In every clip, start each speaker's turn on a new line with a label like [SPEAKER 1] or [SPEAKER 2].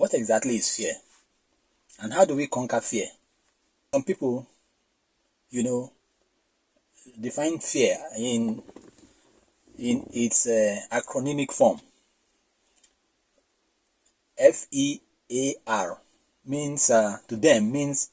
[SPEAKER 1] What exactly is fear? And how do we conquer fear? Some people, define fear in its acronymic form. FEAR means to them means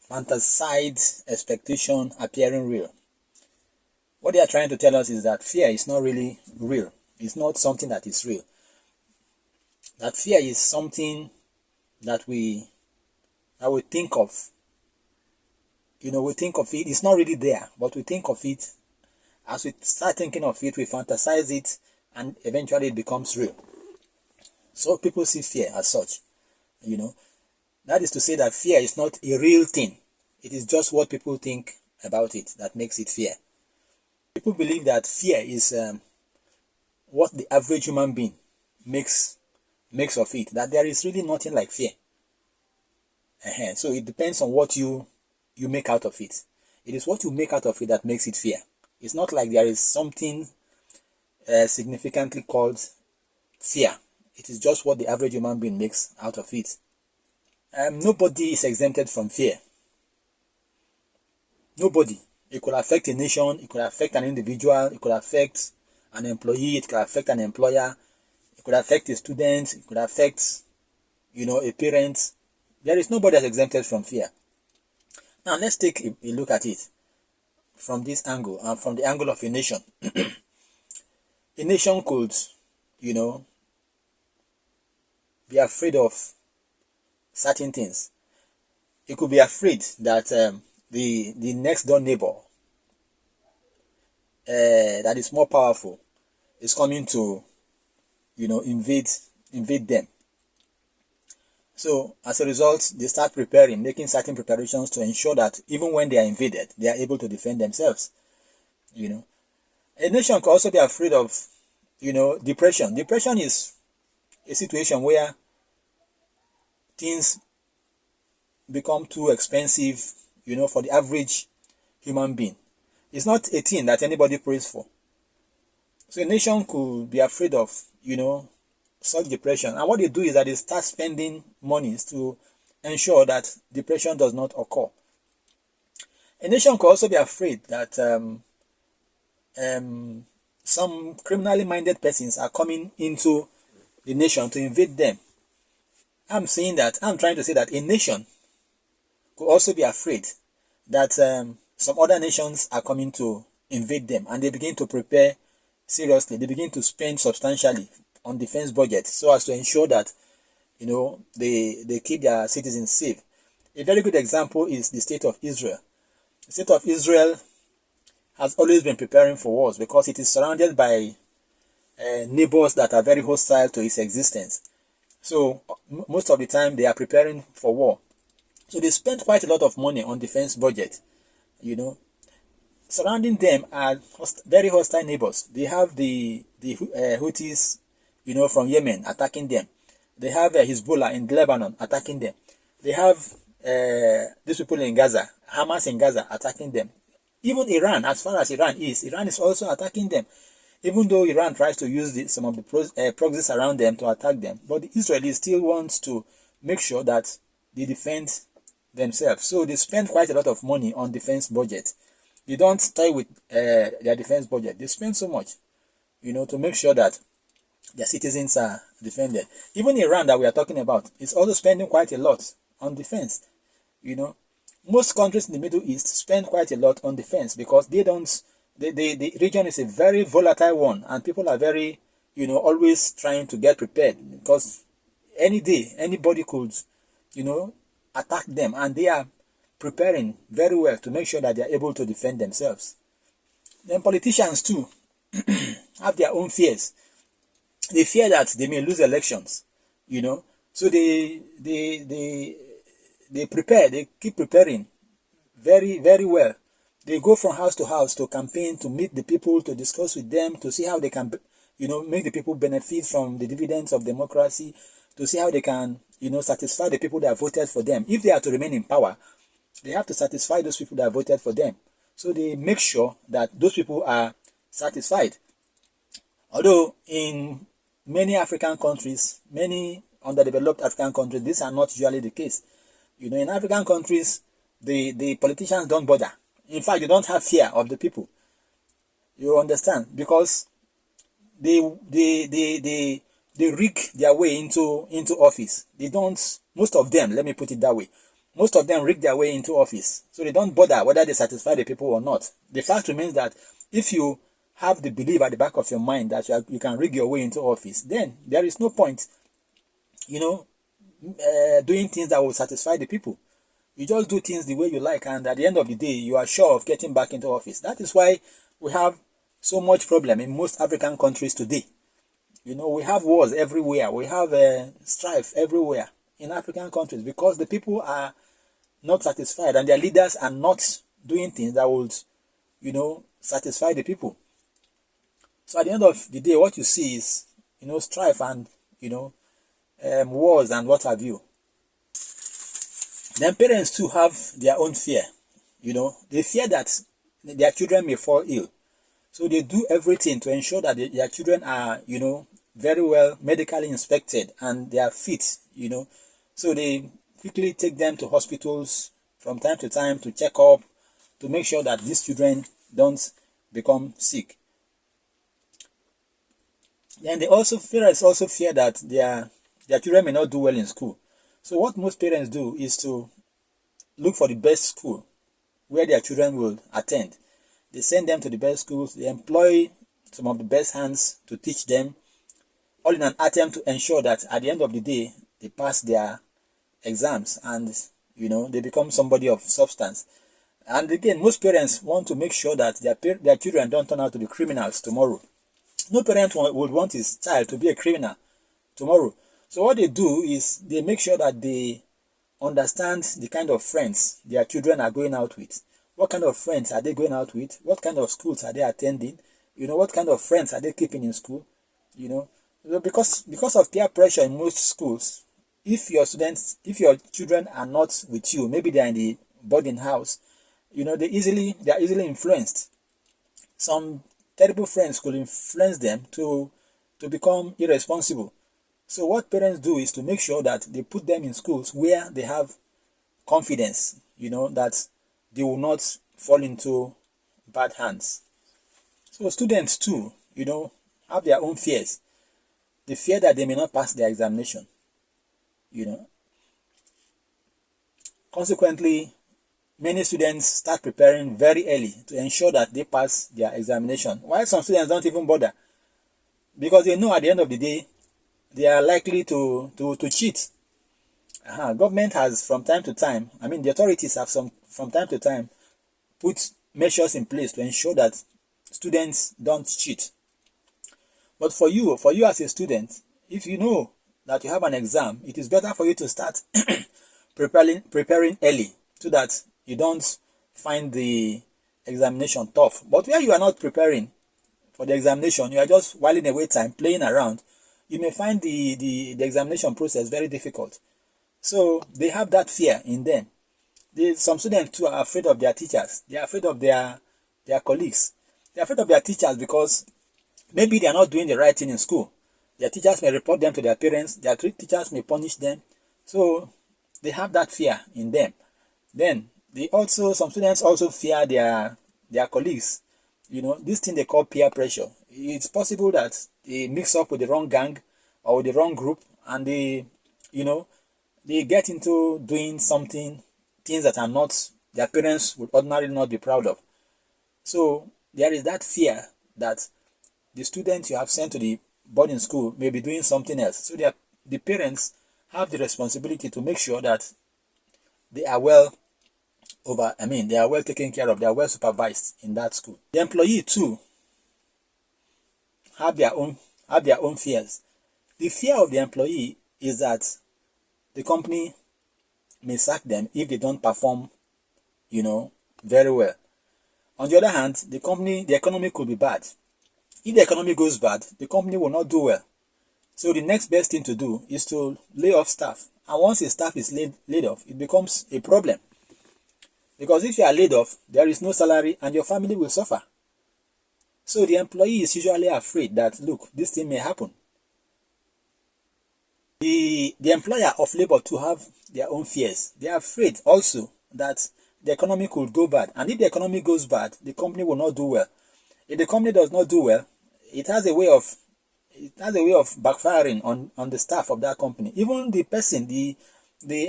[SPEAKER 1] fantasized expectation appearing real. What they are trying to tell us is that fear is not really real. It's not something that is real. That fear is something that we think of. We think of it. It's not really there, but we think of it. As we start thinking of it, we fantasize it, and eventually it becomes real. So people see fear as such. That is to say that fear is not a real thing. It is just what people think about it that makes it fear. People believe that fear is what the average human being makes of it. That there is really nothing like fear. So it depends on what you make out of it. It is what you make out of it that makes it fear. It's not like there is something significantly called fear. It is just what the average human being makes out of it. Nobody is exempted from fear. Nobody. It could affect a nation, it could affect an individual, it could affect an employee, it could affect an employer, it could affect a student, it could affect, a parent. There is nobody that's exempted from fear. Now let's take a look at it from this angle, from the angle of a nation. A nation could, be afraid of certain things. It could be afraid that the next door neighbor that is more powerful is coming to, invade them. So as a result, they start making certain preparations to ensure that even when they are invaded, they are able to defend themselves. A nation could also be afraid of, depression. Depression is a situation where things become too expensive, for the average human being. It's not a thing that anybody prays for. So a nation could be afraid of, such depression. And what they do is that they start spending monies to ensure that depression does not occur. A nation could also be afraid that some criminally minded persons are coming into the nation to invade them. I'm trying to say that a nation could also be afraid that some other nations are coming to invade them, and they begin to prepare seriously. They begin to spend substantially on defense budget so as to ensure that they keep their citizens safe. A very good example is the state of Israel. The state of Israel has always been preparing for wars because it is surrounded by neighbors that are very hostile to its existence. So most of the time they are preparing for war. So they spend quite a lot of money on defense budget. Surrounding them are very hostile neighbors. They have the Houthis, from Yemen attacking them. They have Hezbollah in Lebanon attacking them. They have these people in Gaza, Hamas in Gaza attacking them. Even Iran, as far as Iran is also attacking them. Even though Iran tries to use some of the proxies around them to attack them, but the Israelis still wants to make sure that they defend themselves. So they spend quite a lot of money on defense budget. They don't toy with their defense budget. They spend so much, to make sure that their citizens are defended. Even Iran that we are talking about is also spending quite a lot on defense. Most countries in the Middle East spend quite a lot on defense because they don't. The region is a very volatile one, and people are very, always trying to get prepared because any day anybody could, attack them, and they are preparing very well to make sure that they are able to defend themselves. Then politicians too have their own fears. They fear that they may lose elections, so they prepare. They keep preparing very, very well. They go from house to house to campaign, to meet the people, to discuss with them, to see how they can, make the people benefit from the dividends of democracy, to see how they can, satisfy the people that voted for them. If they are to remain in power, they have to satisfy those people that voted for them. So they make sure that those people are satisfied. Although in many African countries, many underdeveloped African countries, these are not usually the case. You know, in African countries, the politicians don't bother. In fact, they don't have fear of the people. You understand? Because they rig their way into office. They don't, most of them, let me put it that way, most of them rig their way into office. So they don't bother whether they satisfy the people or not. The fact remains that if you have the belief at the back of your mind that you can rig your way into office, then there is no point, you know, doing things that will satisfy the people. You just do things the way you like, and at the end of the day, you are sure of getting back into office. That is why we have so much problem in most African countries today. You know, we have wars everywhere. We have strife everywhere in African countries because the people are not satisfied and their leaders are not doing things that would, you know, satisfy the people. So at the end of the day, what you see is, you know, strife and, you know, wars and what have you. Then parents too have their own fear. You know, they fear that their children may fall ill. So they do everything to ensure that their children are, you know, very well medically inspected and they are fit, you know. So they quickly take them to hospitals from time to time to check up, to make sure that these children don't become sick. Then parents also fear that their children may not do well in school. So what most parents do is to look for the best school where their children will attend. They send them to the best schools. They employ some of the best hands to teach them, all in an attempt to ensure that at the end of the day, they pass their exams and, you know, they become somebody of substance. And again, most parents want to make sure that their children don't turn out to be criminals tomorrow. No parent would want his child to be a criminal tomorrow. So what they do is they make sure that they understand the kind of friends their children are going out with. What kind of friends are they going out with? What kind of schools are they attending? You know, what kind of friends are they keeping in school? You know, because of peer pressure in most schools, if your children are not with you, maybe they are in the boarding house, you know, they are easily influenced. Some terrible friends could influence them to become irresponsible. So what parents do is to make sure that they put them in schools where they have confidence, you know, that they will not fall into bad hands. So students too, you know, have their own fears. They fear that they may not pass their examination, you know. Consequently, many students start preparing very early to ensure that they pass their examination, while some students don't even bother because they know at the end of the day, they are likely to cheat. Government has from time to time, the authorities have from time to time put measures in place to ensure that students don't cheat. But for you as a student, if you know that you have an exam, it is better for you to start preparing early so that you don't find the examination tough. But where you are not preparing for the examination, you are just whiling away time, playing around, you may find the examination process very difficult. So they have that fear in them. Some students too are afraid of their teachers. They are afraid of their colleagues. They are afraid of their teachers because maybe they are not doing the right thing in school. Their teachers may report them to their parents. Their teachers may punish them. So they have that fear in them. Then some students also fear their colleagues. You know, this thing they call peer pressure. It's possible that they mix up with the wrong gang or with the wrong group, and they get into doing things that are not, their parents would ordinarily not be proud of. So there is that fear that the student you have sent to the boarding school may be doing something else. So the parents have the responsibility to make sure that they are well taken care of, they are well supervised in that school. The employee too have their own fears. The fear of the employee is that the company may sack them if they don't perform, very well. On the other hand, the economy could be bad. If the economy goes bad, the company will not do well. So the next best thing to do is to lay off staff. And once a staff is laid off, it becomes a problem. Because if you are laid off, there is no salary and your family will suffer. So the employee is usually afraid that, look, this thing may happen. The employer of labor to have their own fears. They are afraid also that the economy could go bad. And if the economy goes bad, the company will not do well. If the company does not do well, it has a way of backfiring on the staff of that company. Even the person, the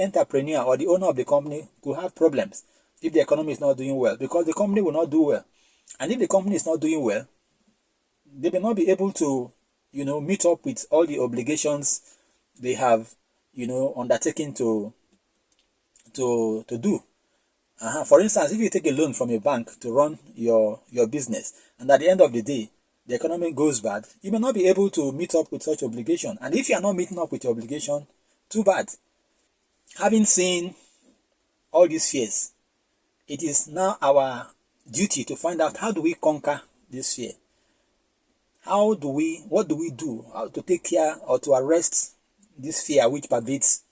[SPEAKER 1] entrepreneur or the owner of the company could have problems if the economy is not doing well, because the company will not do well. And if the company is not doing well, they may not be able to, meet up with all the obligations they have, undertaken to do. For instance, if you take a loan from a bank to run your business, and at the end of the day, the economy goes bad, you may not be able to meet up with such obligation. And if you are not meeting up with your obligation, too bad. Having seen all these fears, it is now our duty to find out, how do we conquer this fear? What do we do? How to take care or to arrest this fear which pervades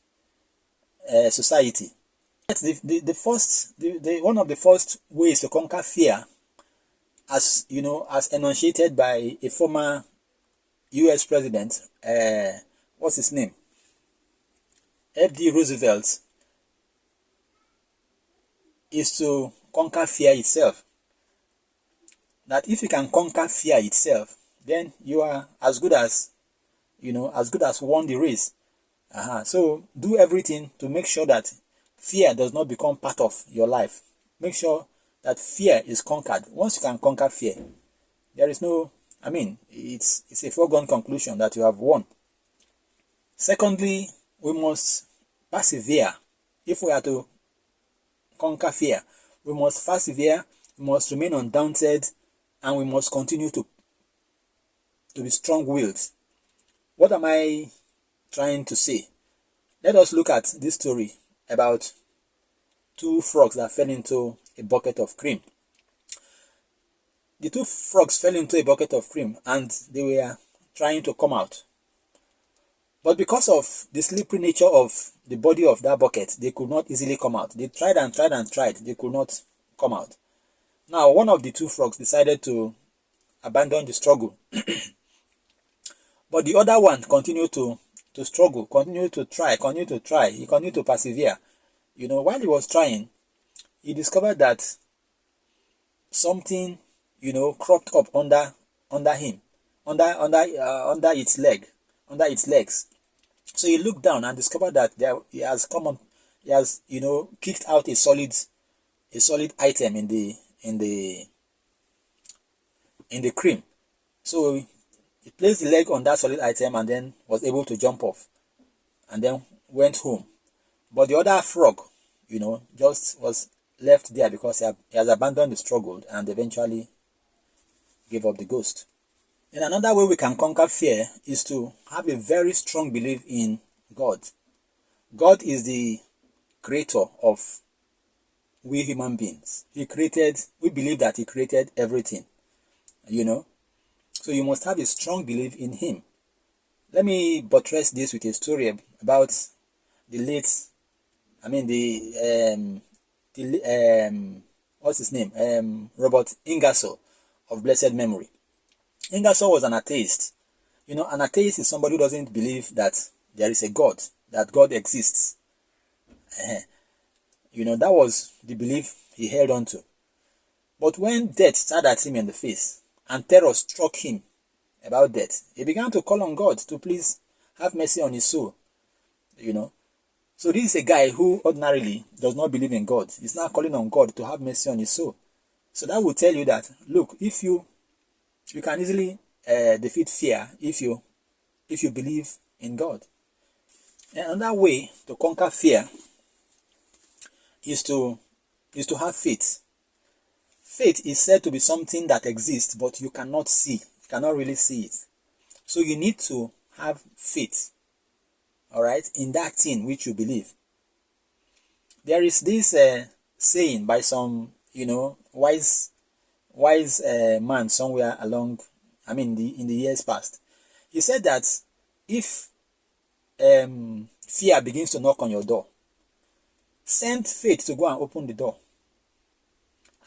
[SPEAKER 1] society? One of the first ways to conquer fear, as enunciated by a former U.S. president, what's his name? F.D. Roosevelt, is to conquer fear itself. That if you can conquer fear itself, then you are as good as won the race. So do everything to make sure that fear does not become part of your life. Make sure that fear is conquered. Once you can conquer fear, there is no, it's a foregone conclusion that you have won. Secondly, we must persevere. If we are to conquer fear, we must persevere, we must remain undaunted, and we must continue to be strong-willed. What am I trying to say? Let us look at this story about two frogs that fell into a bucket of cream. The two frogs fell into a bucket of cream and they were trying to come out. But because of the slippery nature of the body of that bucket, they could not easily come out. They tried and tried and tried. They could not come out. Now, one of the two frogs decided to abandon the struggle. But the other one continued to struggle, continued to try. He continued to persevere. While he was trying, he discovered that something, cropped up under him, under its legs. So he looked down and discovered that he has kicked out a solid item in the cream. So he placed the leg on that solid item and then was able to jump off and then went home. But the other frog, just was left there because he has abandoned the struggle and eventually gave up the ghost. And another way we can conquer fear is to have a very strong belief in God. God is the creator of we human beings. We believe that he created everything, So you must have a strong belief in him. Let me buttress this with a story about the late, what's his name? Robert Ingersoll of blessed memory. Ingersoll was an atheist. An atheist is somebody who doesn't believe that there is a God, that God exists. That was the belief he held on to. But when death stared at him in the face and terror struck him about death, he began to call on God to please have mercy on his soul. So this is a guy who ordinarily does not believe in God. He's now calling on God to have mercy on his soul. So that will tell you that, look, if you can easily defeat fear if you believe in God. And another way to conquer fear is to have faith. Faith is said to be something that exists, but you cannot see. You cannot really see it. So you need to have faith, all right, in that thing which you believe. There is this saying by some, wise man somewhere along, in the years past. He said that if fear begins to knock on your door, send faith to go and open the door.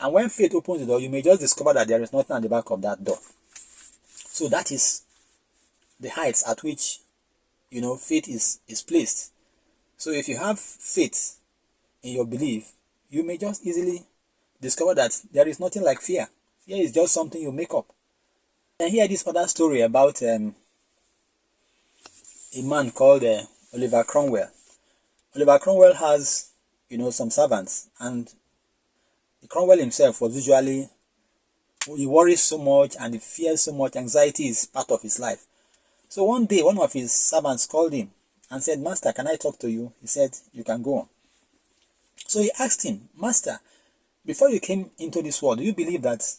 [SPEAKER 1] And when faith opens the door, you may just discover that there is nothing at the back of that door. So that is the heights at which faith is placed. So if you have faith in your belief, you may just easily discover that there is nothing like fear. Fear is just something you make up. And hear this other story about a man called Oliver Cromwell. Oliver Cromwell has, some servants, and Cromwell himself was usually, he worries so much and he fears so much. Anxiety is part of his life. So one day, one of his servants called him and said, "Master, can I talk to you?" He said, "You can go on." So he asked him, "Master, before you came into this world, do you believe that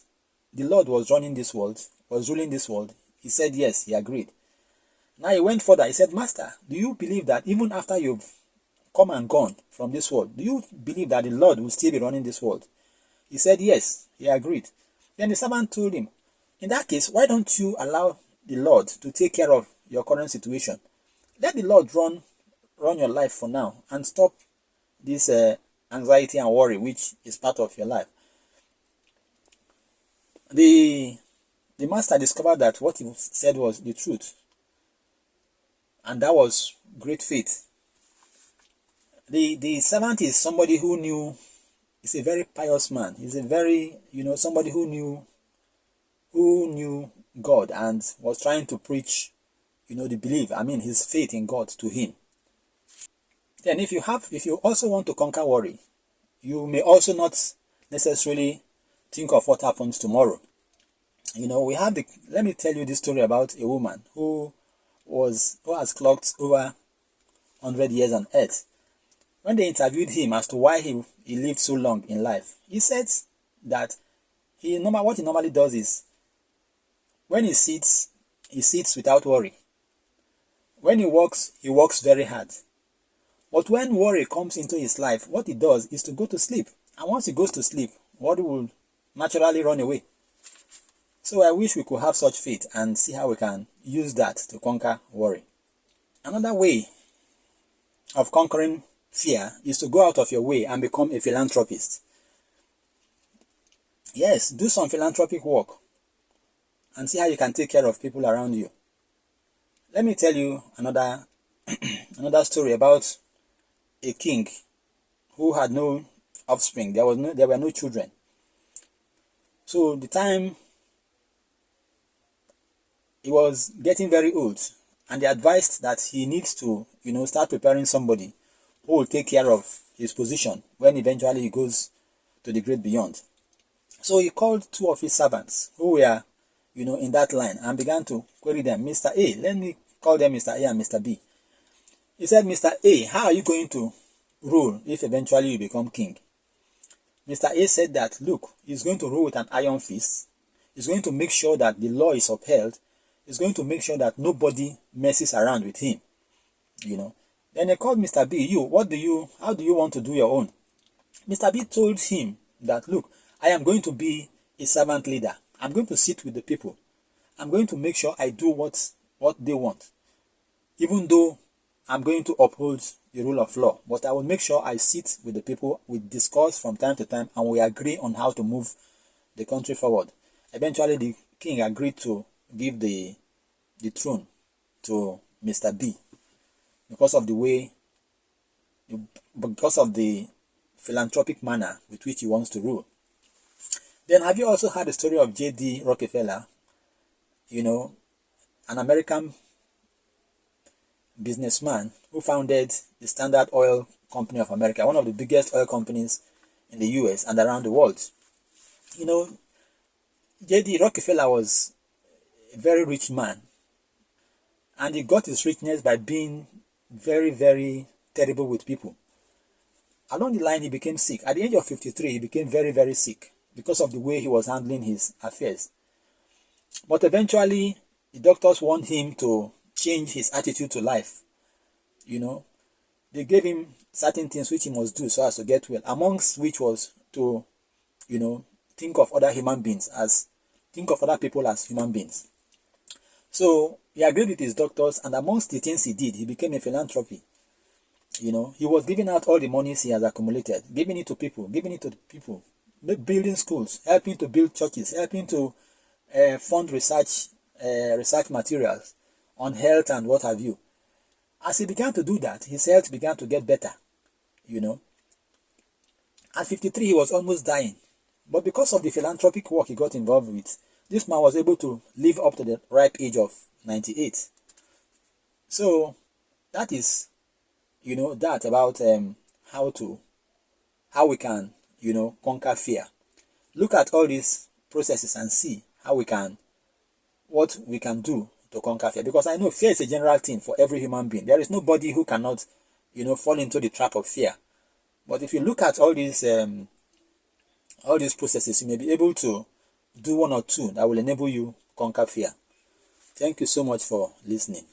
[SPEAKER 1] the Lord was running this world, was ruling this world?" He said, "Yes," he agreed. Now he went further. He said, "Master, do you believe that even after you've come and gone from this world, do you believe that the Lord will still be running this world?" He said, "Yes," he agreed. Then the servant told him, "In that case, why don't you allow the Lord to take care of your current situation? Let the Lord run your life for now and stop this anxiety and worry, which is part of your life." The master discovered that what he said was the truth, and that was great faith. The servant is somebody who knew. He's a very pious man. He's a very, somebody who knew God and was trying to preach, the belief, his faith in God to him. Then if you also want to conquer worry, you may also not necessarily think of what happens tomorrow. Let me tell you this story about a woman who has clocked over 100 years on earth. When they interviewed him as to why he lived so long in life, he said that what he normally does is, when he sits without worry. When he works very hard. But when worry comes into his life, what he does is to go to sleep. And once he goes to sleep, worry will naturally run away. So I wish we could have such faith and see how we can use that to conquer worry. Another way of conquering fear is to go out of your way and become a philanthropist. Yes, do some philanthropic work and see how you can take care of people around you. Let me tell you another story about a king who had no offspring. There were no children. So the time he was getting very old, and they advised that he needs to, start preparing somebody who will take care of his position when eventually he goes to the great beyond. So he called two of his servants who were, in that line, and began to query them. Mr. A, let me call them Mr. A and Mr. B. He said, "Mr. A, how are you going to rule if eventually you become king?" Mr. A said that, "Look, he's going to rule with an iron fist. He's going to make sure that the law is upheld. He's going to make sure that nobody messes around with him." Then they called Mr. B. How do you want to do your own? Mr. B told him that, "Look, I am going to be a servant leader. I'm going to sit with the people. I'm going to make sure I do what they want. Even though I'm going to uphold the rule of law, but I will make sure I sit with the people, we discuss from time to time, and we agree on how to move the country forward." Eventually, the king agreed to give the throne to Mr. B because of the philanthropic manner with which he wants to rule. Then have you also heard the story of J.D. Rockefeller, an American businessman who founded the Standard Oil Company of America, one of the biggest oil companies in the US and around the world. J.D. Rockefeller was a very rich man, and he got his richness by being very, very terrible with people. Along the line, he became sick. At the age of 53, he became very, very sick because of the way he was handling his affairs. But eventually, the doctors warned him to change his attitude to life. They gave him certain things which he must do so as to get well, amongst which was to, think of other people as human beings. So he agreed with his doctors, and amongst the things he did, he became a philanthropy. He was giving out all the monies he has accumulated, giving it to people, building schools, helping to build churches, helping to fund research materials on health and what have you. As he began to do that, his health began to get better, you know. At 53, he was almost dying. But because of the philanthropic work he got involved with, this man was able to live up to the ripe age of 98. So that is, that about how we can, conquer fear. Look at all these processes and see what we can do to conquer fear. Because I know fear is a general thing for every human being. There is nobody who cannot, fall into the trap of fear. But if you look at all these processes, you may be able to do one or two that will enable you conquer fear. Thank you so much for listening.